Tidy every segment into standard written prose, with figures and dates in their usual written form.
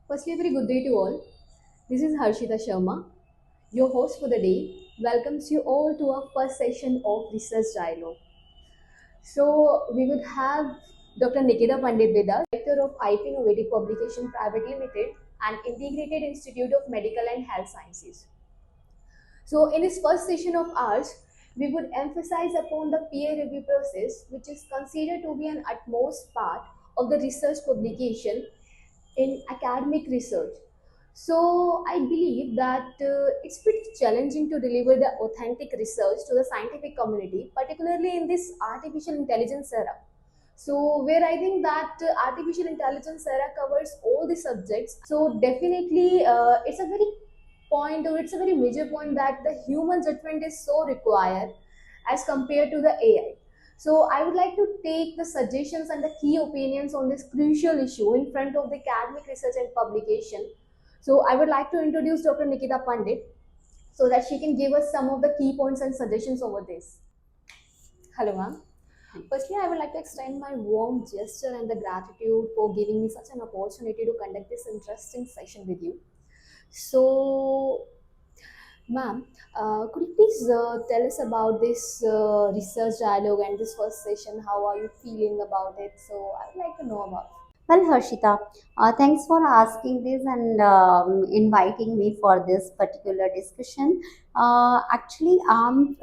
Firstly, a very good day to all. This is Harshita Sharma, your host for the day. Welcomes you all to our first session of Research Dialogue. So, we would have Dr. Nikita Pandit with us, Director of IP Innovative Publication Private Limited and Integrated Institute of Medical and Health Sciences. So, in this first session of ours, we would emphasize upon the peer review process, which is considered to be an utmost part of the research publication in academic research. So I believe that it's pretty challenging to deliver the authentic research to the scientific community, particularly in this artificial intelligence era. So where I think that artificial intelligence era covers all the subjects. So definitely it's a very point or it's a very major point that the human judgment is so required as compared to the AI. So I would like to take the suggestions and the key opinions on this crucial issue in front of the academic research and publication. So I would like to introduce Dr. Nikita Pandit so that she can give us some of the key points and suggestions over this. Hello, ma'am. Firstly, I would like to extend my warm gesture and the gratitude for giving me such an opportunity to conduct this interesting session with you. So, ma'am, could you please tell us about this research dialogue and this first session? How are you feeling about it? So, I would like to know about. Well, Harshita, thanks for asking this and inviting me for this particular discussion. Actually, I'm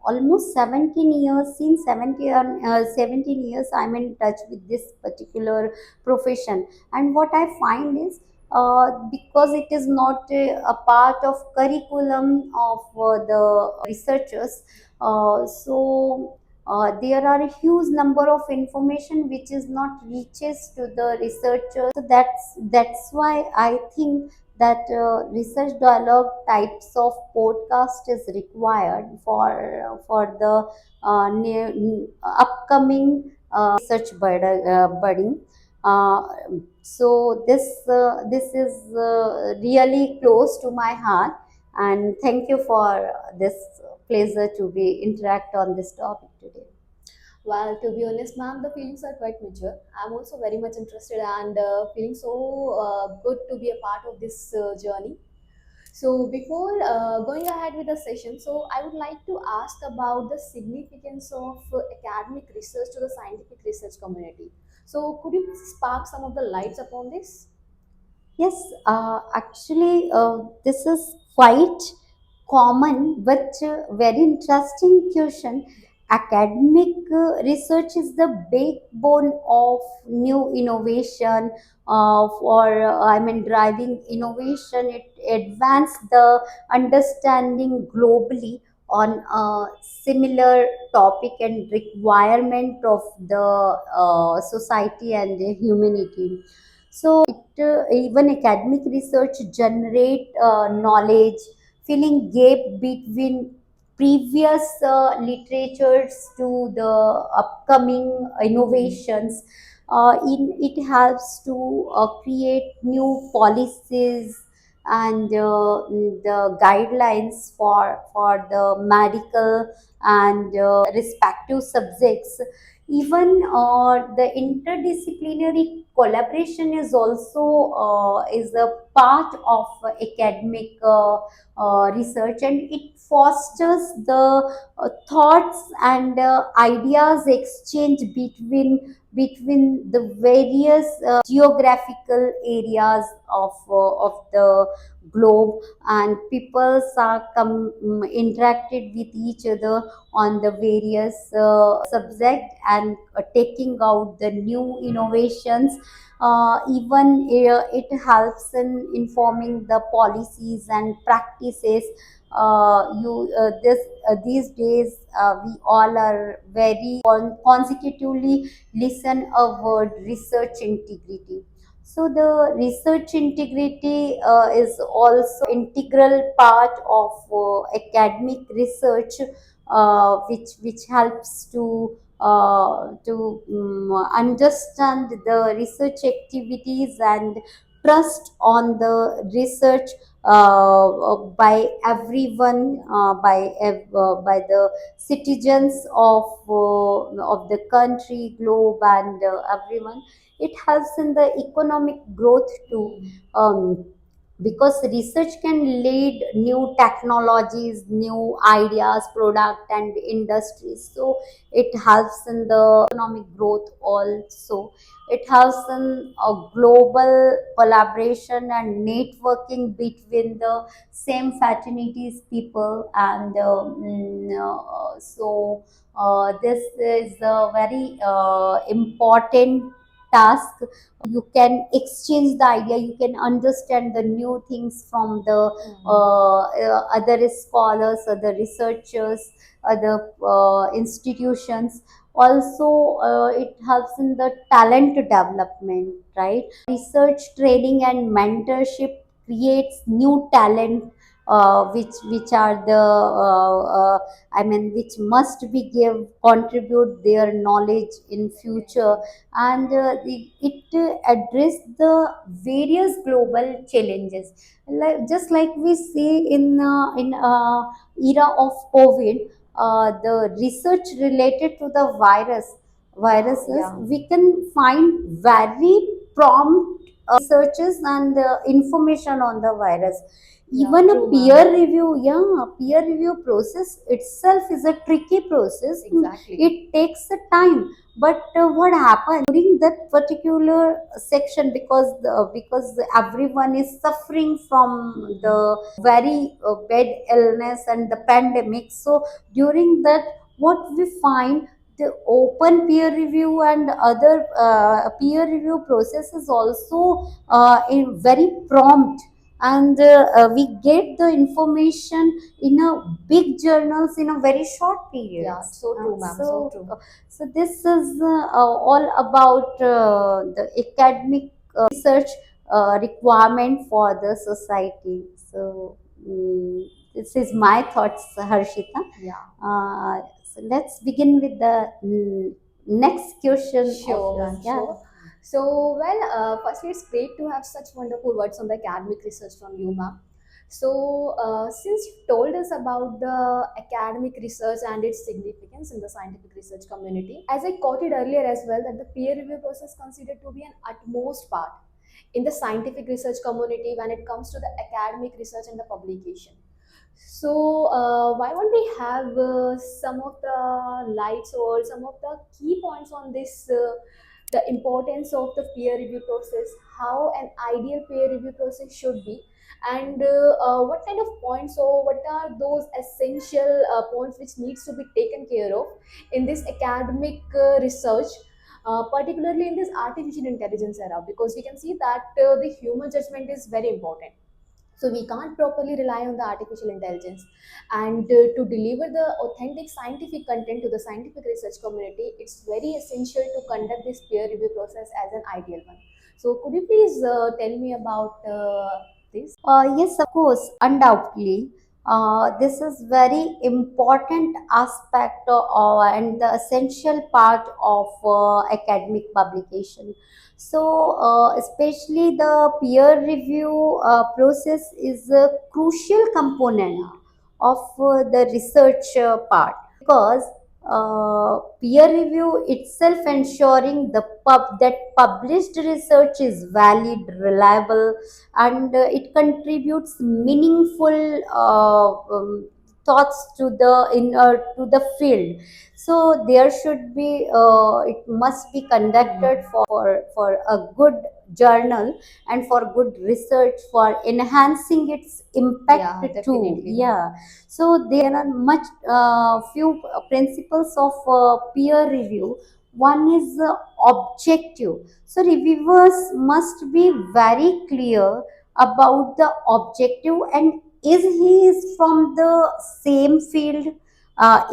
almost 17 years, since 17 years, I'm in touch with this particular profession. And what I find is, because it is not a part of curriculum of the researchers, there are a huge number of information which is not reaches to the researchers. So that's why I think that research dialogue types of podcast is required for the upcoming research budding. Uh, so this is really close to my heart, and thank you for this pleasure to be interact on this topic today. Well, to be honest, ma'am, the feelings are quite mature. I'm also very much interested and feeling so good to be a part of this journey. So, before going ahead with the session, so I would like to ask about the significance of academic research to the scientific research community. So, could you please spark some of the lights upon this? Yes, actually, this is quite common but very interesting question. Academic research is the backbone of new innovation. Driving innovation. It advance the understanding globally on a similar topic and requirement of the society and the humanity. So it even academic research generate knowledge, filling gap between previous literatures to the upcoming innovations. It helps to create new policies and the guidelines for the medical and respective subjects. Even the interdisciplinary collaboration is also is a part of academic research, and it fosters the thoughts and ideas exchange between the various geographical areas of the globe, and peoples are interacted with each other on the various subject and taking out the new innovations. Even it helps in informing the policies and practices. You this These days we all are very consecutively listen a word research integrity. So the research integrity is also integral part of academic research, which helps to understand the research activities and trust on the research by everyone, by the citizens of the country, globe, and everyone. it helps in the economic growth too. um, because research can lead new technologies, new ideas, product and industries. So it helps in the economic growth also. It helps in a global collaboration and networking between the same fraternities people. And this is a very important task. You can exchange the idea, you can understand the new things from the other scholars, other researchers, other institutions. Also it helps in the talent development, right? Research training and mentorship creates new talent, which are the I mean, which must be give contribute their knowledge in future. And it address the various global challenges, just like we see in era of COVID. The research related to the viruses, Yeah. we can find very prompt researches and information on the virus. Yeah, Even a true, peer ma'am. review, yeah, peer review process itself is a tricky process. Exactly. It takes a time. But what happens during that particular section, because everyone is suffering from the very bad illness and the pandemic. So during that, what we find, the open peer review and other peer review process is also in very prompt. And we get the information in a big journals in a very short period. Yeah, so true, ma'am. So true. So this is all about the academic research requirement for the society. So this is my thoughts, Harshita. Yeah. So let's begin with the next question. Sure, ma'am. Yeah. Sure. So, well, firstly, it's great to have such wonderful words on the academic research from you, ma'am. So, since you told us about the academic research and its significance in the scientific research community, as I quoted earlier as well, that the peer review process considered to be an utmost part in the scientific research community when it comes to the academic research and the publication. So, why won't we have some of the lights or some of the key points on this? The importance of the peer review process, how an ideal peer review process should be, and what kind of points or what are those essential points which needs to be taken care of in this academic research, particularly in this artificial intelligence era, because we can see that the human judgment is very important. So we can't properly rely on the artificial intelligence, and to deliver the authentic scientific content to the scientific research community, it's very essential to conduct this peer review process as an ideal one. So could you please tell me about this? Yes, of course, undoubtedly. This is very important aspect and the essential part of academic publication. So, especially the peer review process is a crucial component of the research part, because peer review itself ensuring that published research is valid, reliable, and it contributes meaningful thoughts to the field. So there should be it must be conducted for a good journal and for good research for enhancing its impact Yeah, too. definitely. Yeah. So there are much few principles of peer review. One is objective. So reviewers must be very clear about the objective, and is he is from the same field?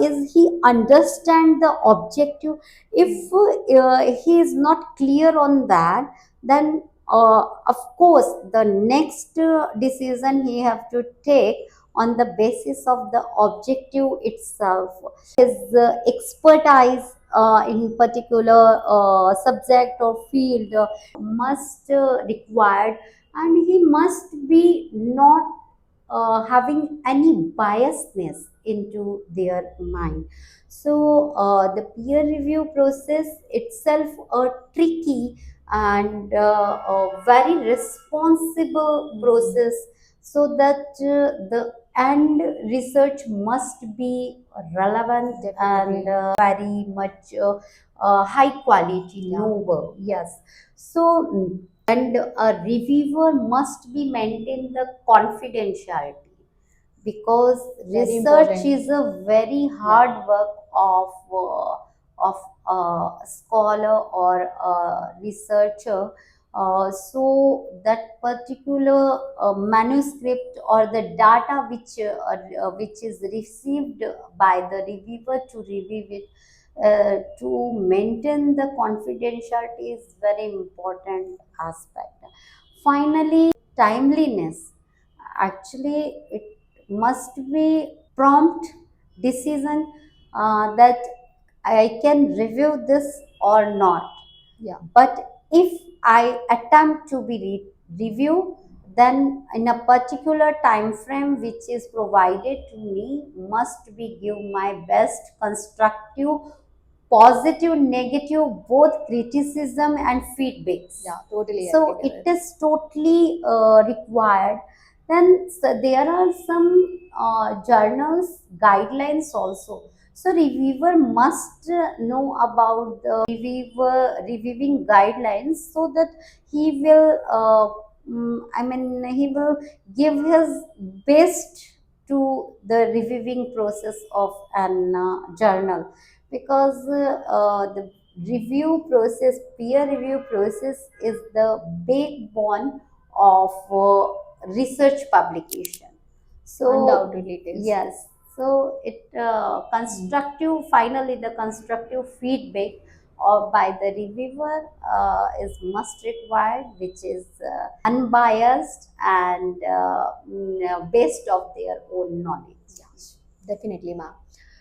Is he understand the objective? If he is not clear on that, then of course the next decision he have to take on the basis of the objective itself. His expertise in particular subject or field must required, and he must be not having any biasness into their mind. So the peer review process itself tricky, and a very responsible Mhm. process, so that the end research must be relevant and Definitely. very much high quality, Yeah. noble. Yes. So, and a reviewer must be maintain the confidentiality, because Very research important. is a very Yeah. hard work of a scholar or a researcher. So that particular manuscript or the data which is received by the reviewer to review it, to maintain the confidentiality is very important aspect. Finally, timeliness. Actually, it must be prompt decision, that I can review this or not. Yeah. But if I attempt to be review, then in a particular time frame which is provided to me, must be give my best constructive, positive, negative, both criticism and feedbacks. Yeah. Totally agree So with it it. is totally required. Then so there are some journals guidelines also. So reviewer must know about the reviewing guidelines, so that he will he will give his best to the reviewing process of an journal, because the review process, peer review process, is the backbone of research publication. So Undoubtedly it is. yes, so it Mhm. constructive, finally the constructive feedback or by the reviewer is must required, which is unbiased and based of their own knowledge. Yeah. Definitely, ma'am.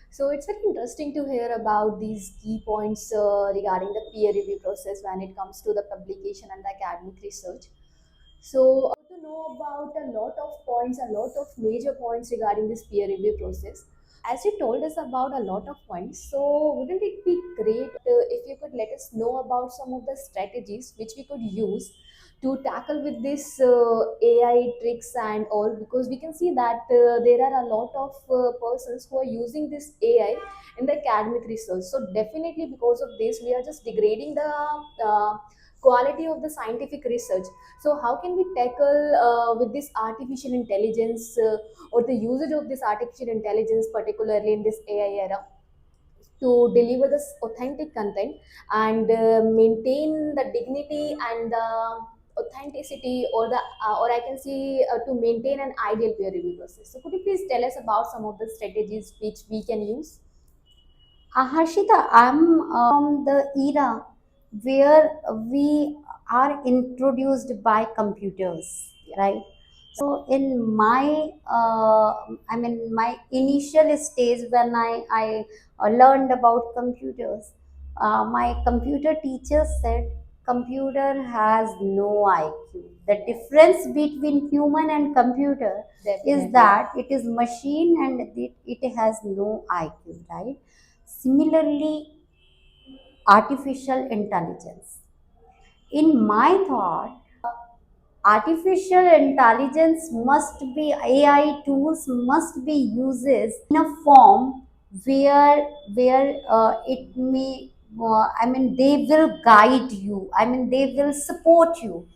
So it's very interesting to hear about these key points regarding the peer review process when it comes to the publication and the academic research. So to know about a lot of points, a lot of major points regarding this peer review process. As you told us about a lot of points, so wouldn't it be great if you could let us know about some of the strategies which we could use to tackle with this AI tricks and all? Because we can see that there are a lot of persons who are using this AI in the academic research. So definitely because of this, we are just degrading the quality of the scientific research. So how can we tackle with this artificial intelligence or the usage of this artificial intelligence, particularly in this AI era, to deliver this authentic content and maintain the dignity and the authenticity, or the or I can see to maintain an ideal peer review process? So could you please tell us about some of the strategies which we can use? Harshita, I'm from the era where we are introduced by computers, Yeah. right? So in my, my initial stage when I learned about computers, my computer teacher said computer has no IQ. The difference between human and computer is Definitely. that it is machine and it has no IQ, right? Similarly, artificial intelligence. In my thought, artificial intelligence must be, AI tools must be uses in a form where it may, they will guide you. I mean, they will support you,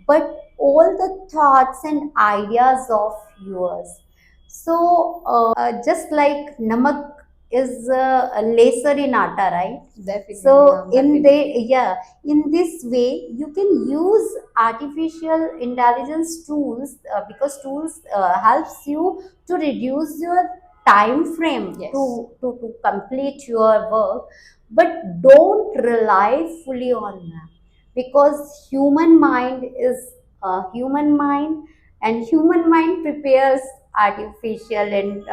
but all the thoughts and ideas of yours. So, just like namak is a lesser in atta, right? Definitely, So, ma'am. in the, Definitely. yeah, in this way, you can use artificial intelligence tools, because tools helps you to reduce your time frame Yes. to complete your work, but don't rely fully on them, because human mind is a human mind, and human mind prepares artificial and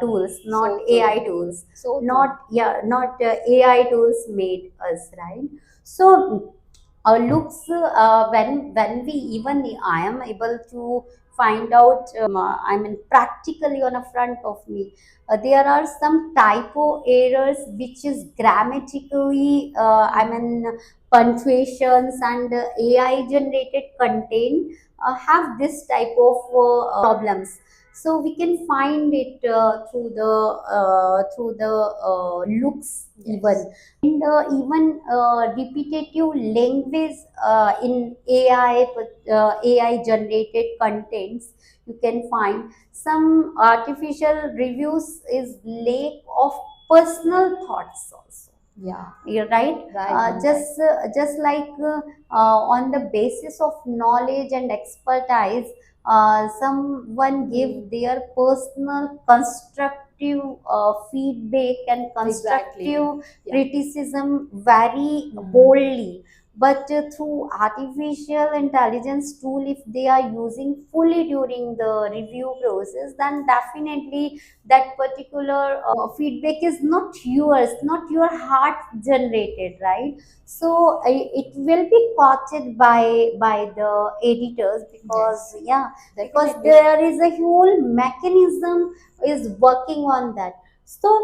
tools, not So AI true. tools, So true. not, yeah, not AI tools made us, right? So looks, when we, even I am able to find out, I mean practically on a front of me, there are some typo errors which is grammatically, Mhm. punctuations and AI generated content have this type of problems. So we can find it through the looks Yes. even, and even repetitive language in AI generated contents. You can find some artificial reviews is lack of personal thoughts also. Yeah. You're right. Right, ma'am, right. Just like on the basis of knowledge and expertise, someone give Hmm. their personal constructive feedback and Exactly. constructive Yeah. criticism very Hmm. boldly. But through artificial intelligence tool, if they are using fully during the review process, then definitely that particular feedback is not yours, not your heart generated, right? So it will be quoted by the editors, because Yes. yeah, because Definitely. there is a whole mechanism is working on that. So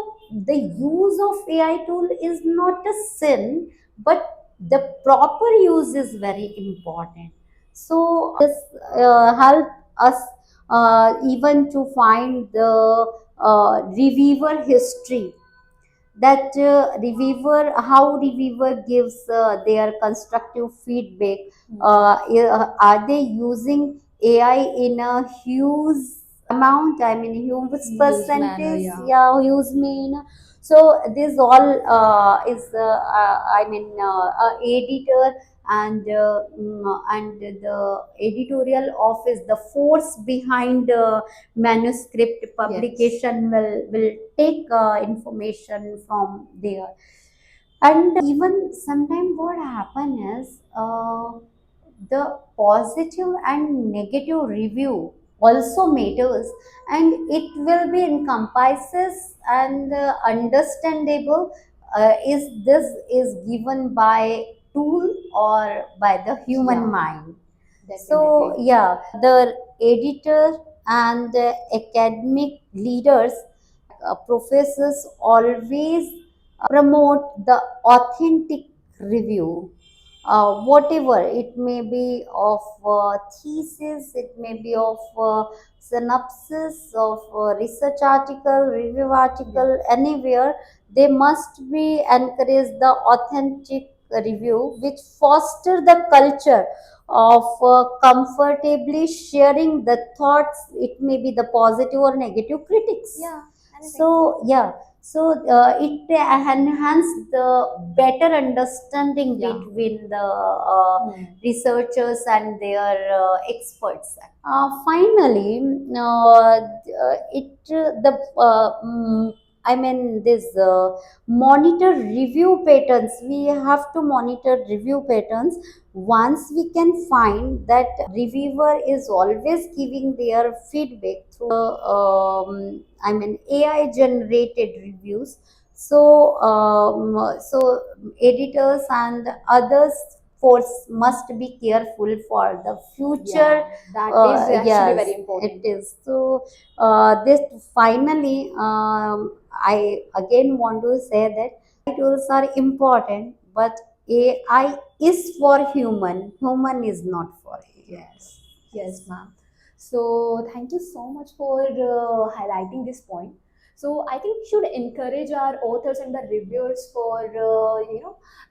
the use of AI tool is not a sin, but the proper use is very important. So this help us even to find the reviewer history, that reviewer, how reviewer gives their constructive feedback. Hmm. Are they using AI in a huge amount, I mean huge Huge manner, percentage, yeah. yeah, huge mean. So this all is I mean editor and the editorial office, the force behind manuscript Yes. publication will take information from there. And even sometimes what happen is the positive and negative review also matters, and it will be encompasses and understandable, is this is given by tool or by the human Yeah. mind. So Definitely. yeah, the editor and academic leaders, professors always promote the authentic review, whatever it may be, of thesis, it may be of synopsis of research article, review Yeah. article, anywhere. They must be encourage the authentic review, which foster the culture of comfortably sharing the thoughts, it may be the positive or negative critics. Yeah. Anything. So yeah, so it enhance the better understanding Yeah. between the Hmm. researchers and their experts. Finally, it the I mean this monitor review patterns. We have to monitor review patterns. Once we can find that reviewer is always giving their feedback through I mean AI generated reviews. So so editors and others force must be careful for the future. Yeah. That is actually Yes, very it important. is. So this finally, I again want to say that tools are important, but AI is for human. Human is not for AI. Yes. Yes, ma'am. So thank you so much for highlighting this point. So I think we should encourage our authors and the reviewers for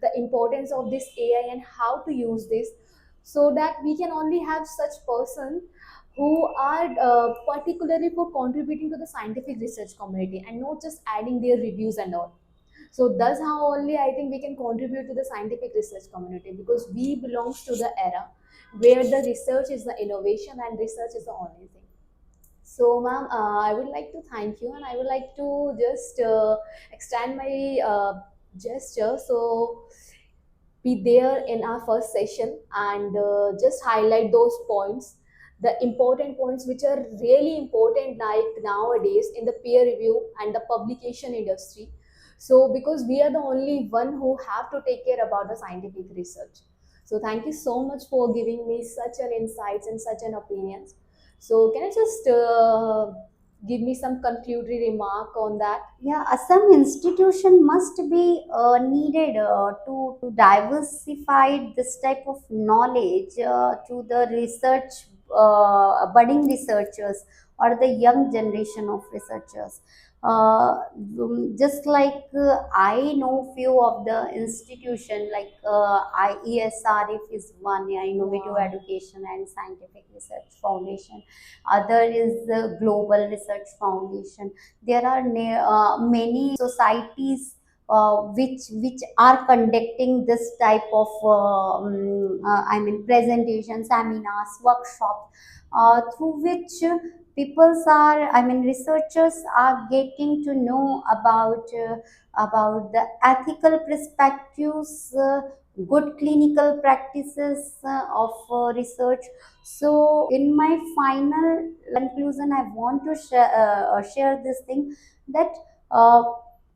the importance of this AI and how to use this, so that we can only have such person who are particularly for contributing to the scientific research community and not just adding their reviews and all. So that's how only I think we can contribute to the scientific research community, because we belongs to the era where the research is the innovation and research is the only thing. So, ma'am, I would like to thank you, and I would like to just extend my gesture. So, be there in our first session and just highlight those points, the important points which are really important, like nowadays in the peer review and the publication industry. So, because we are the only one who have to take care about the scientific research. So, thank you so much for giving me such an insights and such an opinions. So, can I just give me some concludatory remark on that. Yeah, some institution must be needed to diversify this type of knowledge to the research, budding researchers or the young generation of researchers. Just like I know few of the institution like IESRF is one, yeah, Innovative Wow. Education and Scientific Research Foundation. Other is the Global Research Foundation. There are many societies which are conducting this type of I mean presentation, seminars, workshops, through which peoples are, I mean researchers are getting to know about the ethical perspectives, good clinical practices of research. So in my final conclusion, I want to share this thing that uh,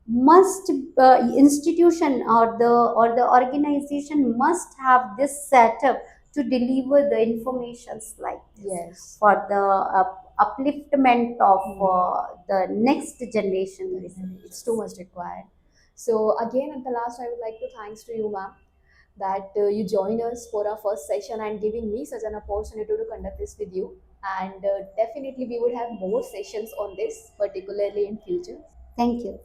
must institution or the organization must have this setup to deliver the informations like this Yes. for the upliftment of Hmm. the next generation Definitely. It's researchers. too much required. So again, at the last, I would like to thanks to you, ma'am, that you join us for our first session and giving me such an opportunity to conduct this with you. And definitely, we would have more sessions on this, particularly in future. Thank you.